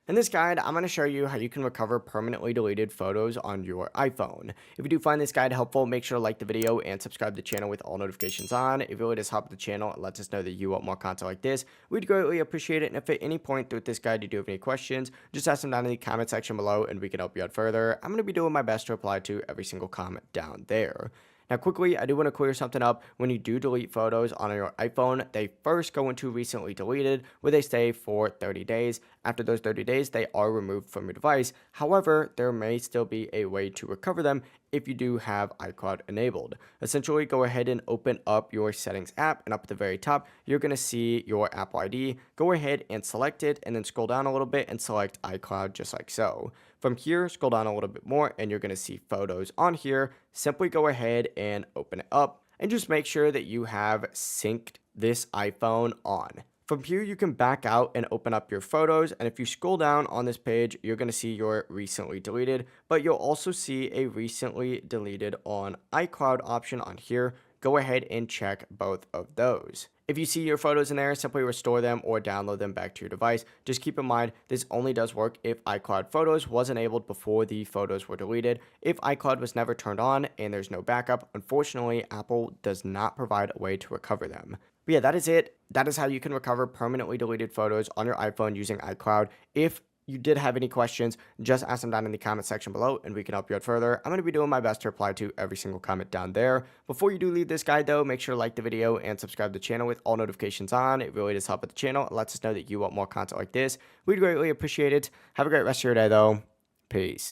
In this guide, I'm going to show you how you can recover permanently deleted photos on your iPhone. If you do find this guide helpful, make sure to like the video and subscribe to the channel with all notifications on. It really does help the channel and lets us know that you want more content like this. We'd greatly appreciate it. And if at any point through this guide you do have any questions, just ask them down in the comment section below and we can help you out further. I'm going to be doing my best to reply to every single comment down there. Now, quickly, I do want to clear something up. When you do delete photos on your iPhone, they first go into recently deleted, where they stay for 30 days. After those 30 days, they are removed from your device. However, there may still be a way to recover them if you do have iCloud enabled. Essentially, go ahead and open up your settings app, and up at the very top, you're going to see your Apple ID. Go ahead and select it, and then scroll down a little bit and select iCloud just like so. From here, scroll down a little bit more, and you're going to see photos on here. Simply go ahead and open it up, and just make sure that you have synced this iPhone on. From here, you can back out and open up your photos, and if you scroll down on this page, you're going to see your recently deleted, but you'll also see a recently deleted on iCloud option on here. Go ahead and check both of those. If you see your photos in there, simply restore them or download them back to your device. Just keep in mind, this only does work if iCloud Photos was enabled before the photos were deleted. If iCloud was never turned on and there's no backup, unfortunately, Apple does not provide a way to recover them. But yeah, that is it. That is how you can recover permanently deleted photos on your iPhone using iCloud. If you did have any questions, just ask them down in the comment section below and we can help you out further. I'm going to be doing my best to reply to every single comment down there. Before you do leave this guide though, make sure to like the video and subscribe to the channel with all notifications on. It really does help with the channel. It lets us know that you want more content like this. We'd greatly appreciate it. Have a great rest of your day though. Peace.